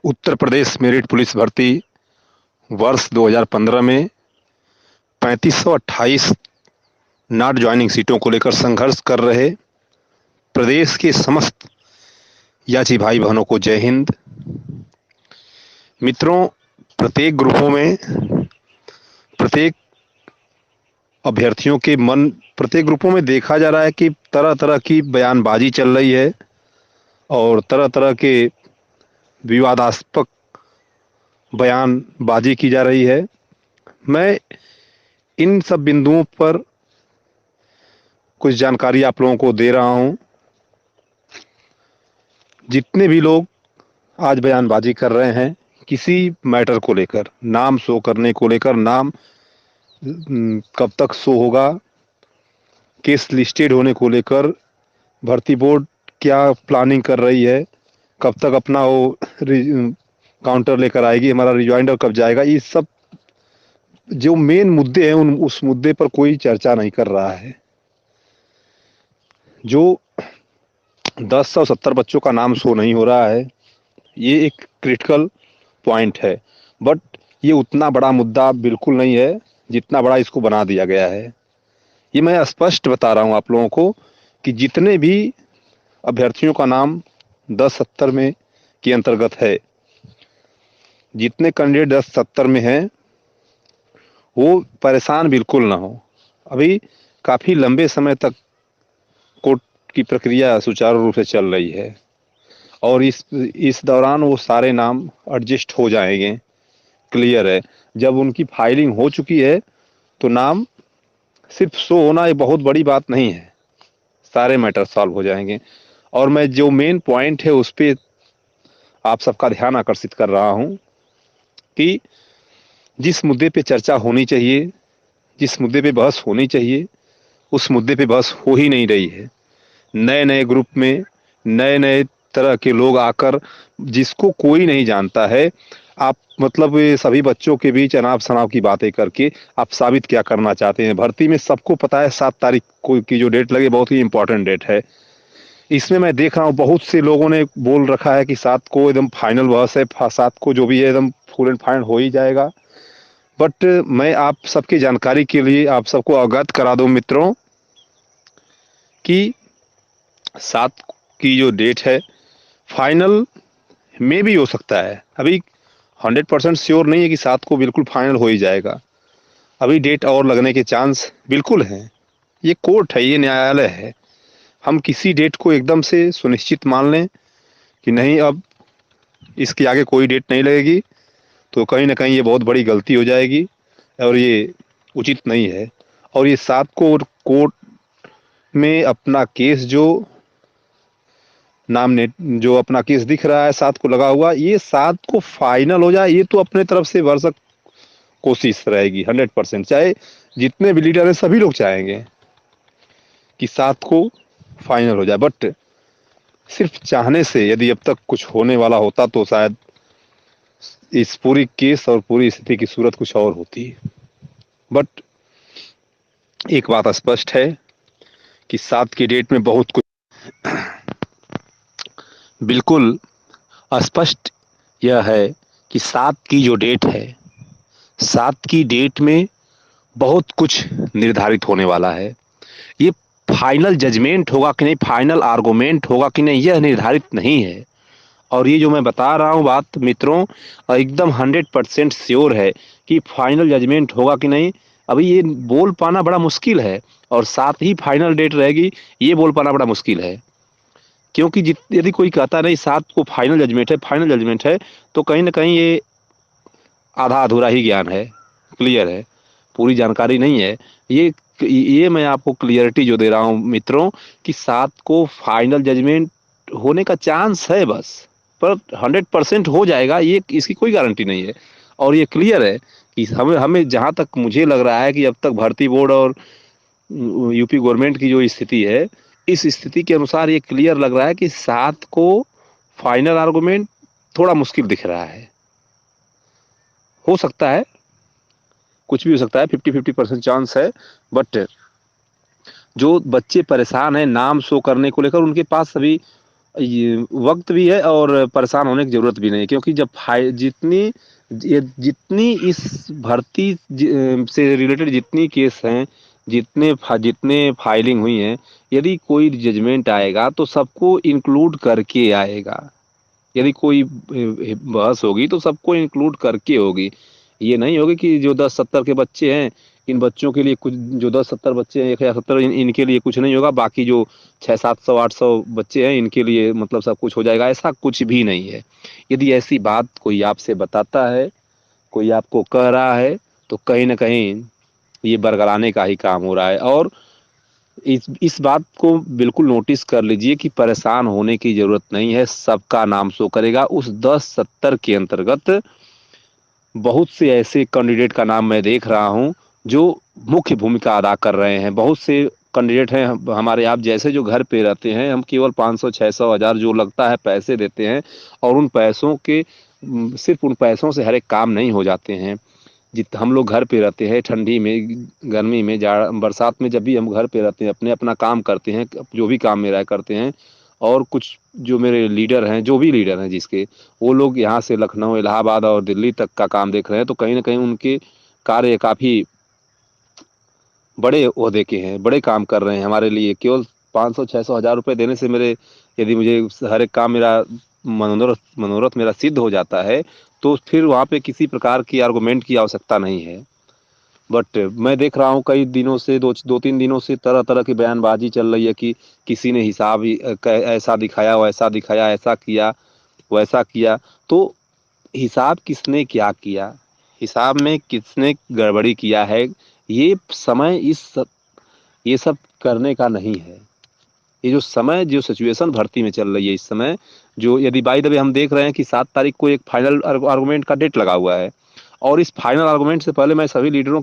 Uttar Pradesh merit police भर्ती वर्ष 2015 में 3528 नॉट ज्वाइनिंग सीटों को लेकर संघर्ष कर रहे प्रदेश के समस्त याची भाई बहनों को जय हिंद। मित्रों, प्रत्येक ग्रुपों में प्रत्येक अभ्यर्थियों के मन प्रत्येक ग्रुपों में देखा जा रहा है कि तरह तरह की बयानबाजी चल रही है और तरह तरह के विवादास्पद बयानबाजी की जा रही है। मैं इन सब बिंदुओं पर कुछ जानकारी आप लोगों को दे रहा हूं। जितने भी लोग आज बयानबाजी कर रहे हैं किसी मैटर को लेकर, नाम शो करने को लेकर, नाम कब तक शो होगा, केस लिस्टेड होने को लेकर, भर्ती बोर्ड क्या प्लानिंग कर रही है, कब तक अपना वो काउंटर लेकर आएगी, हमारा रिजॉइंडर कब जाएगा, ये सब जो मेन मुद्दे हैं उस मुद्दे पर कोई चर्चा नहीं कर रहा है। जो 1070 बच्चों का नाम शो नहीं हो रहा है, ये एक क्रिटिकल पॉइंट है, बट ये उतना बड़ा मुद्दा बिल्कुल नहीं है जितना बड़ा इसको बना दिया गया है। ये मैं स्पष्ट बता रहा हूँ आप लोगों को कि जितने भी अभ्यर्थियों का नाम 1070 में के अंतर्गत है, जितने कैंडिडेट 1070 में हैं, वो परेशान बिल्कुल ना हो। अभी काफ़ी लंबे समय तक कोर्ट की प्रक्रिया सुचारू रूप से चल रही है और इस दौरान वो सारे नाम एडजस्ट हो जाएंगे, क्लियर है। जब उनकी फाइलिंग हो चुकी है तो नाम सिर्फ शो होना एक बहुत बड़ी बात नहीं है, सारे मैटर सॉल्व हो जाएंगे। और मैं जो मेन पॉइंट है उस पर आप सबका ध्यान आकर्षित कर रहा हूं कि जिस मुद्दे पे चर्चा होनी चाहिए, जिस मुद्दे पे बहस होनी चाहिए, उस मुद्दे पे बहस हो ही नहीं रही है। नए नए ग्रुप में नए नए तरह के लोग आकर, जिसको कोई नहीं जानता है, आप मतलब ये सभी बच्चों के बीच अनाप शनाप की बातें करके आप साबित क्या करना चाहते हैं। भर्ती में सबको पता है 7 तारीख को की जो डेट लगे बहुत ही इंपॉर्टेंट डेट है। इसमें मैं देख रहा हूँ बहुत से लोगों ने बोल रखा है कि 7 को एकदम फाइनल बहस है, 7 को जो भी है एकदम फुल एंड फाइनल हो ही जाएगा। बट मैं आप सबकी जानकारी के लिए आप सबको अवगत करा दूं मित्रों कि 7 की जो डेट है फाइनल में भी हो सकता है। अभी 100% श्योर नहीं है कि 7 को बिल्कुल फाइनल हो ही जाएगा। अभी डेट और लगने के चांस बिल्कुल हैं। ये कोर्ट है, ये न्यायालय है। हम किसी डेट को एकदम से सुनिश्चित मान लें कि नहीं अब इसके आगे कोई डेट नहीं लगेगी तो कहीं ना कहीं ये बहुत बड़ी गलती हो जाएगी और ये उचित नहीं है। और ये 7 को कोर्ट में अपना केस जो अपना केस दिख रहा है 7 को लगा हुआ, ये 7 को फाइनल हो जाए, ये तो अपने तरफ से भरसक कोशिश रहेगी 100%। चाहे जितने भी लीडर हैं सभी लोग चाहेंगे कि 7 को फाइनल हो जाए, बट सिर्फ चाहने से यदि अब तक कुछ होने वाला होता तो शायद इस पूरी केस और पूरी स्थिति की सूरत कुछ और होती। बट एक बात स्पष्ट है कि 7 की डेट में बहुत कुछ बिल्कुल स्पष्ट यह है कि 7 की जो डेट है, 7 की डेट में बहुत कुछ निर्धारित होने वाला है। ये फाइनल जजमेंट होगा कि नहीं, फाइनल आर्गूमेंट होगा कि नहीं, यह निर्धारित नहीं है। और ये जो मैं बता रहा हूँ बात मित्रों, एकदम 100% श्योर है कि फाइनल जजमेंट होगा कि नहीं अभी ये बोल पाना बड़ा मुश्किल है। और 7 ही फाइनल डेट रहेगी ये बोल पाना बड़ा मुश्किल है, क्योंकि यदि कोई कहता नहीं 7 को फाइनल जजमेंट है, फाइनल जजमेंट है, तो कहीं ना कहीं ये आधा अधूरा ही ज्ञान है, क्लियर है, पूरी जानकारी नहीं है। ये मैं आपको क्लियरिटी जो दे रहा हूँ मित्रों कि 7 को फाइनल जजमेंट होने का चांस है बस, पर 100% हो जाएगा ये इसकी कोई गारंटी नहीं है। और ये क्लियर है कि हमें हमें जहाँ तक मुझे लग रहा है कि अब तक भर्ती बोर्ड और यूपी गवर्नमेंट की जो स्थिति है, इस स्थिति के अनुसार ये क्लियर लग रहा है कि 7 को फाइनल आर्गूमेंट थोड़ा मुश्किल दिख रहा है। हो सकता है, कुछ भी हो सकता है, 50-50% चांस है। बट जो बच्चे परेशान हैं नाम शो करने को लेकर, उनके पास अभी ये वक्त भी है और परेशान होने की जरूरत भी नहीं, क्योंकि जब जितनी इस भर्ती से रिलेटेड जितनी केस हैं, जितने फाइलिंग हुई हैं, यदि कोई जजमेंट आएगा तो सबको इंक्लूड करके आएगा। यदि कोई बहस होगी तो सबको इंक्लूड करके होगी। ये नहीं होगी कि जो 10-70 के बच्चे हैं, इन बच्चों के लिए कुछ, जो 10-70 बच्चे हैं, 1070 इनके लिए कुछ नहीं होगा, बाकी जो 600-700-800 बच्चे हैं इनके लिए मतलब सब कुछ हो जाएगा, ऐसा कुछ भी नहीं है। यदि ऐसी बात कोई आपसे बताता है, कोई आपको कह रहा है, तो कहीं ना कहीं ये बरगलाने का ही काम हो रहा है। और इस बात को बिल्कुल नोटिस कर लीजिए कि परेशान होने की जरूरत नहीं है, सबका नाम शो करेगा। उस 10-70 के अंतर्गत बहुत से ऐसे कैंडिडेट का नाम मैं देख रहा हूं जो मुख्य भूमिका अदा कर रहे हैं। बहुत से कैंडिडेट हैं हमारे आप जैसे जो घर पे रहते हैं, हम केवल 500 600 1000 जो लगता है पैसे देते हैं, और उन पैसों के सिर्फ उन पैसों से हर एक काम नहीं हो जाते हैं। जित हम लोग घर पे रहते हैं, ठंडी में, गर्मी में, जाड़ा, बरसात में, जब भी हम घर पे रहते हैं अपने अपना काम करते हैं, जो भी काम मेरा है करते हैं। और कुछ जो मेरे लीडर हैं, जो भी लीडर हैं जिसके, वो लोग यहाँ से लखनऊ, इलाहाबाद और दिल्ली तक का काम देख रहे हैं, तो कहीं ना कहीं उनके कार्य काफी बड़े ओहदे के हैं, बड़े काम कर रहे हैं हमारे लिए। केवल 500 600 1000 रुपए देने से मेरे, यदि मुझे हर एक काम मेरा मनोरथ मनोरथ मेरा सिद्ध हो जाता है, तो फिर वहाँ पे किसी प्रकार की आर्गुमेंट की आवश्यकता नहीं है। बट मैं देख रहा हूँ कई दिनों से, 2-3 दिनों से तरह तरह की बयानबाजी चल रही है कि किसी ने हिसाब ऐसा दिखाया, वैसा दिखाया, ऐसा किया, वैसा किया। तो हिसाब किसने क्या किया, हिसाब में किसने गड़बड़ी किया है, ये समय ये सब करने का नहीं है। ये जो समय, जो सिचुएशन भर्ती में चल रही है इस समय, जो यदि बाय द वे हम देख रहे हैं कि 7 तारीख को एक फाइनल आर्गुमेंट का डेट लगा हुआ है, और इस फाइनल आर्गुमेंट से पहले मैं सभी लीडरों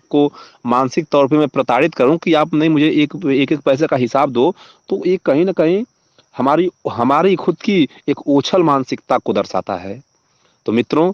को मानसिक तौर पे मैं प्रताड़ित करूं कि आप नहीं मुझे एक एक एक पैसे का हिसाब दो, तो ये कहीं ना कहीं हमारी हमारी खुद की एक ओछल मानसिकता को दर्शाता है। तो मित्रों,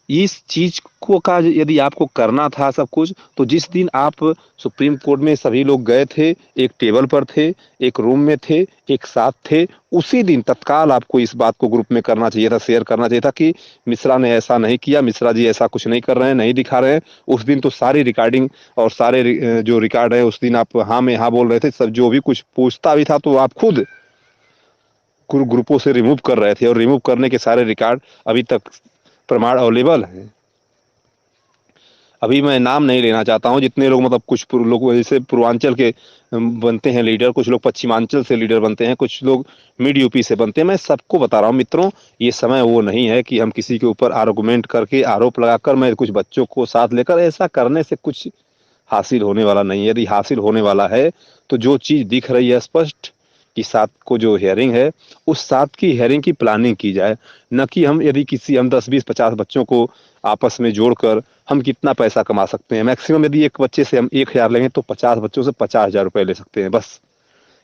इस चीज को का यदि आपको करना था सब कुछ, तो जिस दिन आप सुप्रीम कोर्ट में सभी लोग गए थे, एक टेबल पर थे, एक रूम में थे, एक साथ थे, उसी दिन तत्काल आपको इस बात को ग्रुप में करना चाहिए था, शेयर करना चाहिए था कि मिश्रा ने ऐसा नहीं किया, मिश्रा जी ऐसा कुछ नहीं कर रहे हैं, नहीं दिखा रहे हैं। उस दिन तो सारी रिकॉर्डिंग और सारे जो रिकॉर्ड है, उस दिन आप हाँ में हाँ बोल रहे थे, सब जो भी कुछ पूछता भी था तो आप खुद ग्रुपों से रिमूव कर रहे थे, और रिमूव करने के सारे रिकॉर्ड अभी तक प्रमाण अवेलेबल है। अभी मैं नाम नहीं लेना चाहता हूँ, जितने लोग मतलब कुछ लोग जैसे पूर्वांचल के बनते हैं लीडर, कुछ लोग पश्चिमांचल से लीडर बनते हैं, कुछ लोग मिड यूपी से बनते हैं। मैं सबको बता रहा हूँ मित्रों, ये समय वो नहीं है कि हम किसी के ऊपर आर्गुमेंट करके, आरोप लगाकर, मैं कुछ बच्चों को साथ लेकर, ऐसा करने से कुछ हासिल होने वाला नहीं है। यदि हासिल होने वाला है तो जो चीज दिख रही है स्पष्ट कि 7 को जो हियरिंग है, उस 7 की हियरिंग की प्लानिंग की जाए, न कि हम यदि किसी हम 10 20 50 बच्चों को आपस में जोड़कर हम कितना पैसा कमा सकते हैं। मैक्सिमम यदि एक बच्चे से हम 1000 लेंगे तो 50 बच्चों से 50,000 रुपए ले सकते हैं बस।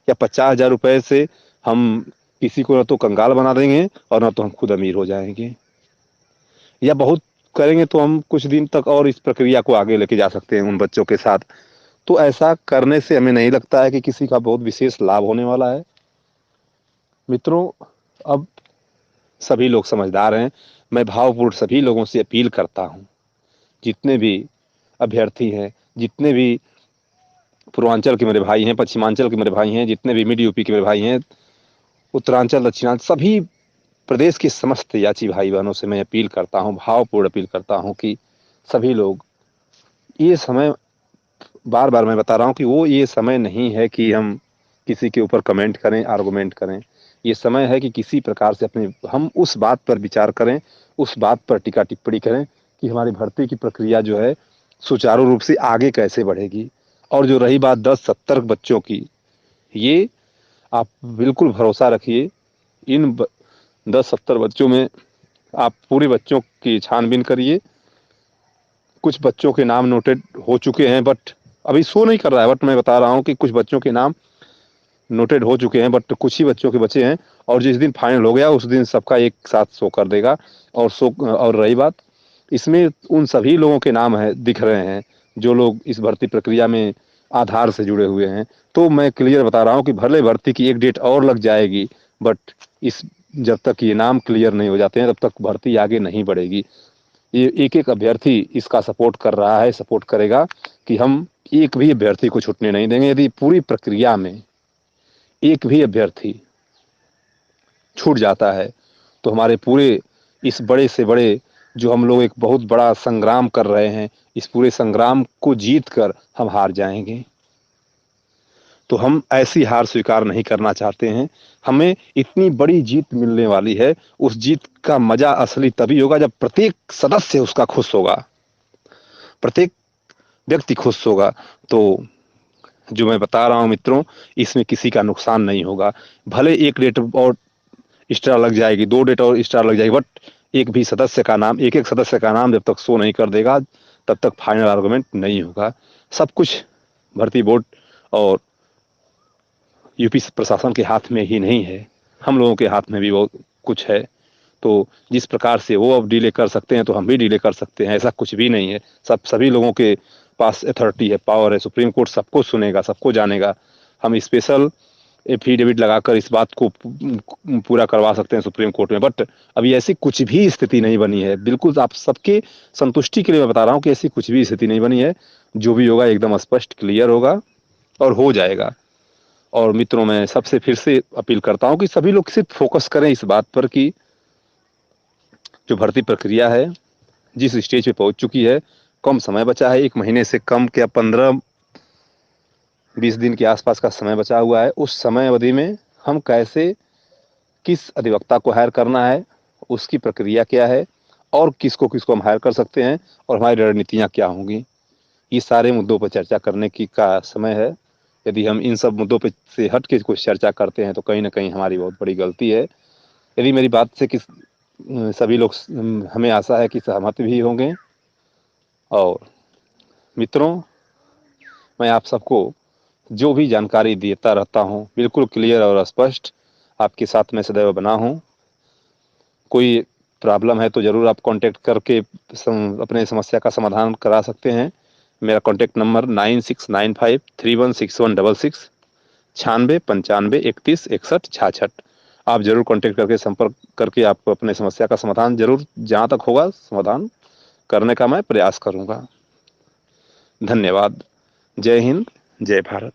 या 50,000 रुपए से हम किसी को न तो कंगाल बना देंगे और न तो हम खुद अमीर हो जाएंगे, या बहुत करेंगे तो हम कुछ दिन तक और इस प्रक्रिया को आगे लेके जा सकते हैं उन बच्चों के साथ। तो ऐसा करने से हमें नहीं लगता है कि किसी का बहुत विशेष लाभ होने वाला है। मित्रों, अब सभी लोग समझदार हैं। मैं भावपूर्ण सभी लोगों से अपील करता हूं, जितने भी अभ्यर्थी हैं, जितने भी पूर्वांचल के मेरे भाई हैं, पश्चिमांचल के मेरे भाई हैं, जितने भी मिड यूपी के मेरे भाई हैं, उत्तरांचल, दक्षिणांचल, सभी प्रदेश के समस्त याची भाई बहनों से मैं अपील करता हूं, भावपूर्ण अपील करता हूं कि सभी लोग, ये समय, बार बार मैं बता रहा हूं कि वो ये समय नहीं है कि हम किसी के ऊपर कमेंट करें, आर्गुमेंट करें। ये समय है कि किसी प्रकार से अपने हम उस बात पर विचार करें, उस बात पर टीका टिप्पणी करें कि हमारी भर्ती की प्रक्रिया जो है सुचारू रूप से आगे कैसे बढ़ेगी। और जो रही बात 10-70 बच्चों की, ये आप बिल्कुल भरोसा रखिए, इन 10-70 बच्चों में आप पूरे बच्चों की छानबीन करिए। कुछ बच्चों के नाम नोटेड हो चुके हैं, बट अभी शो नहीं कर रहा है, बट मैं बता रहा हूँ कि कुछ बच्चों के नाम नोटेड हो चुके हैं, बट कुछ ही बच्चों के बचे हैं। और जिस दिन फाइनल हो गया उस दिन सबका एक साथ शो कर देगा। और रही बात, इसमें उन सभी लोगों के नाम है दिख रहे हैं जो लोग इस भर्ती प्रक्रिया में आधार से जुड़े हुए हैं। तो मैं क्लियर बता रहा हूँ कि भले भर्ती की एक डेट और लग जाएगी, बट इस जब तक ये नाम क्लियर नहीं हो जाते हैं तब तक भर्ती आगे नहीं बढ़ेगी। ये एक एक अभ्यर्थी इसका सपोर्ट कर रहा है, सपोर्ट करेगा कि हम एक भी अभ्यर्थी को छूटने नहीं देंगे। यदि पूरी प्रक्रिया में एक भी अभ्यर्थी छूट जाता है तो हमारे पूरे इस बड़े से बड़े जो हम लोग एक बहुत बड़ा संग्राम कर रहे हैं, इस पूरे संग्राम को जीत कर हम हार जाएंगे। तो हम ऐसी हार स्वीकार नहीं करना चाहते हैं। हमें इतनी बड़ी जीत मिलने वाली है, उस जीत का मजा असली तभी होगा जब प्रत्येक सदस्य उसका खुश होगा, प्रत्येक व्यक्ति खुश होगा। तो जो मैं बता रहा हूं मित्रों, इसमें किसी का नुकसान नहीं होगा। भले एक डेट और एक्स्ट्रा लग जाएगी, 2 डेट और एक्स्ट्रा लग जाएगी, बट एक भी सदस्य का नाम, एक एक सदस्य का नाम जब तक शो नहीं कर देगा तब तक फाइनल आर्गुमेंट नहीं होगा। सब कुछ भर्ती बोर्ड और यूपी प्रशासन के हाथ में ही नहीं है, हम लोगों के हाथ में भी बहुत कुछ है। तो जिस प्रकार से वो अब डिले कर सकते हैं तो हम भी डिले कर सकते हैं, ऐसा कुछ भी नहीं है। सभी लोगों के पास अथॉरिटी है, पावर है। सुप्रीम कोर्ट सबको सुनेगा, सबको जानेगा। हम स्पेशल एफिडेविट लगाकर इस बात को पूरा करवा सकते हैं सुप्रीम कोर्ट में, बट अभी ऐसी कुछ भी स्थिति नहीं बनी है। बिल्कुल आप सबके संतुष्टि के लिए मैं बता रहा हूँ कि ऐसी कुछ भी स्थिति नहीं बनी है। जो भी होगा एकदम स्पष्ट क्लियर होगा और हो जाएगा। और मित्रों, मैं सबसे फिर से अपील करता हूं कि सभी लोग सिर्फ फोकस करें इस बात पर कि जो भर्ती प्रक्रिया है जिस स्टेज पे पहुंच चुकी है, कम समय बचा है, 1 महीने से कम, क्या 15-20 दिन के आसपास का समय बचा हुआ है। उस समय अवधि में हम कैसे, किस अधिवक्ता को हायर करना है, उसकी प्रक्रिया क्या है, और किसको किसको हम हायर कर सकते हैं, और हमारी रणनीतियां क्या होंगी, ये सारे मुद्दों पर चर्चा करने की का समय है। यदि हम इन सब मुद्दों पे से हट के कुछ चर्चा करते हैं तो कहीं ना कहीं हमारी बहुत बड़ी गलती है। यदि मेरी बात से सभी लोग, हमें आशा है कि सहमत भी होंगे। और मित्रों, मैं आप सबको जो भी जानकारी देता रहता हूँ बिल्कुल क्लियर और स्पष्ट आपके साथ में सदैव बना हूँ। कोई प्रॉब्लम है तो ज़रूर आप कांटेक्ट करके अपने समस्या का समाधान करा सकते हैं। मेरा कांटेक्ट नंबर 9695316166, 9695316166। आप जरूर कांटेक्ट करके संपर्क करके आप अपने समस्या का समाधान जरूर, जहाँ तक होगा समाधान करने का मैं प्रयास करूँगा। धन्यवाद। जय हिंद, जय भारत।